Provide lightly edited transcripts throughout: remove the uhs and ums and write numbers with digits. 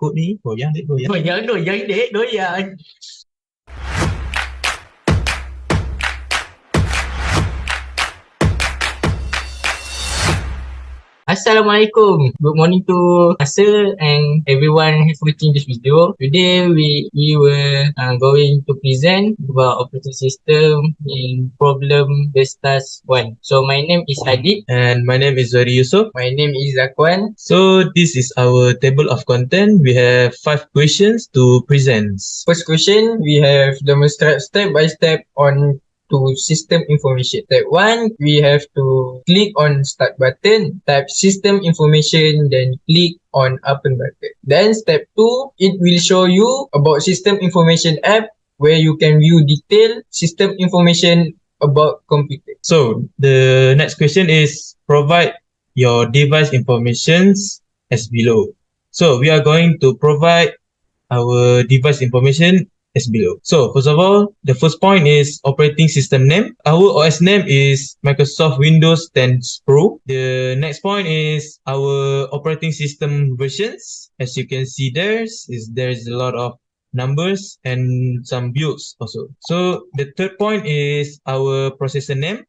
Takut ni goyang dek goyang. Goyang dek, goyang. Assalamualaikum. Good morning to Asa and everyone who's watching this video. Today we were going to present about operating system in problem based task 1. So my name is Adit. And my name is Zari Yusof. My name is Zakwan. So this is our table of content. We have 5 questions to present. First question, we have demonstrate step by step on to system information. Step 1, we have to click on start button, type system information, then click on open button. Then step 2, it will show you about system information app where you can view detailed system information about computer. So the next question is provide your device informations as below. So we are going to provide our device information as below. So first of all, the first point is operating system name. Our OS name is Microsoft Windows 10 Pro. The next point is our operating system versions. As you can see, there's a lot of numbers and some builds also. So the third point is our processor name,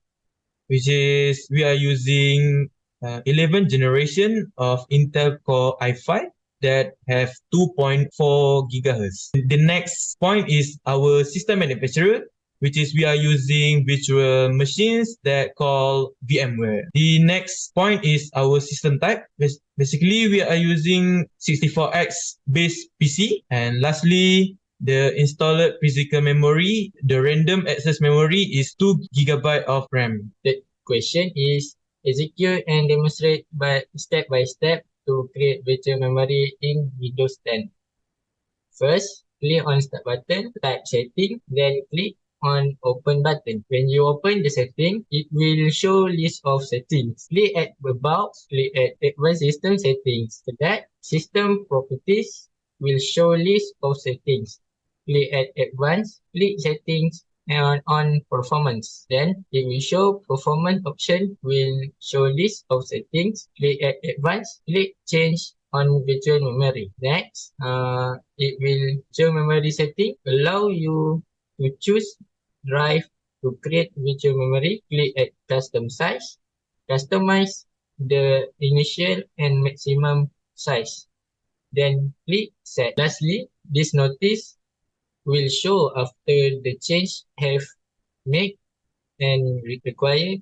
which is we are using 11th generation of Intel Core i5 that have 2.4 gigahertz. The next point is our system manufacturer, which is we are using virtual machines that call VMware. The next point is our system type. Basically, we are using 64X based PC. And lastly, the installed physical memory, the random access memory is 2 GB of RAM. The question is execute and demonstrate by step to create virtual memory in Windows 10. First, click on start button, type setting, then click on open button. When you open the setting, it will show list of settings. Click at about, click at advanced system settings. After that, system properties will show list of settings. Click at advanced, click settings and on performance. Then it will show performance option will show list of settings. Click at advanced, click change on virtual memory. Next, it will show memory setting, allow you to choose drive to create virtual memory. Click at custom size, customize the initial and maximum size. Then click set. Lastly, this notice will show after the change have made and required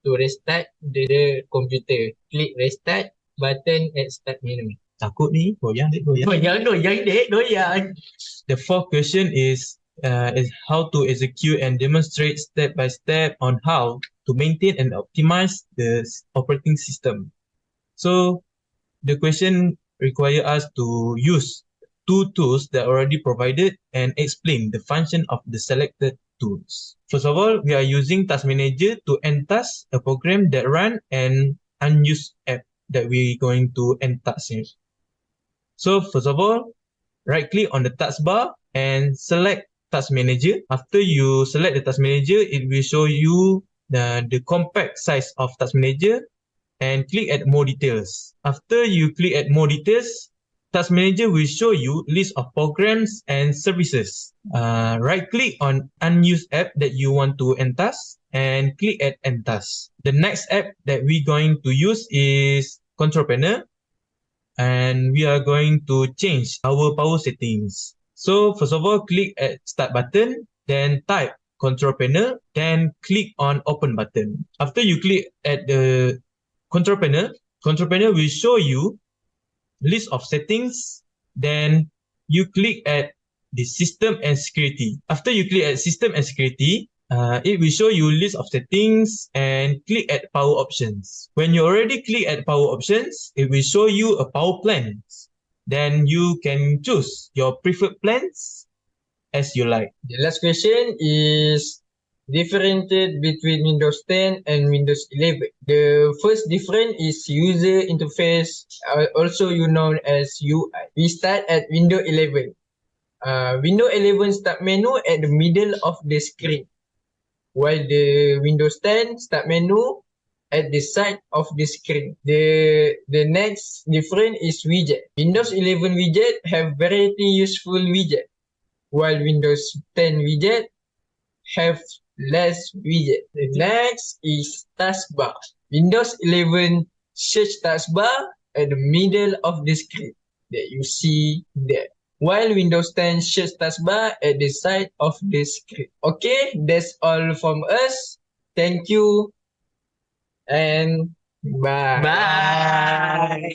to restart the computer. Click restart button at start menu. Takut ni goyang dek goyang. Goyang dek, goyang. The fourth question is how to execute and demonstrate step by step on how to maintain and optimize the operating system. So the question requires us to use 2 tools that are already provided and explain the function of the selected tools. First of all, we are using Task Manager to end task a program that run an unused app that we're going to end task in. So first of all, right click on the taskbar and select Task Manager. After you select the Task Manager, it will show you the compact size of Task Manager and click at more details. After you click at more details, Task Manager will show you list of programs and services. Right click on unused app that you want to end task and click at end task. The next app that we're going to use is Control Panel, and we are going to change our power settings. So first of all, click at start button, then type Control Panel, then click on open button. After you click at the Control Panel will show you list of settings, then you click at the system and security. After you click at system and security, it will show you list of settings and click at power options. When you already click at power options, it will show you a power plans. Then you can choose your preferred plans as you like. The last question is differentiate between Windows 10 and Windows 11. The first difference is user interface, also known as UI. We start at Windows 11. Windows 11 start menu at the middle of the screen, while the Windows 10 start menu at the side of the screen. The next difference is widget. Windows 11 widget have very useful widget, while Windows 10 widget have less widget. The next is taskbar. Windows 11 search taskbar at the middle of the screen that you see there, while Windows 10 search taskbar at the side of the screen. Okay, that's all from us. Thank you and bye. Bye.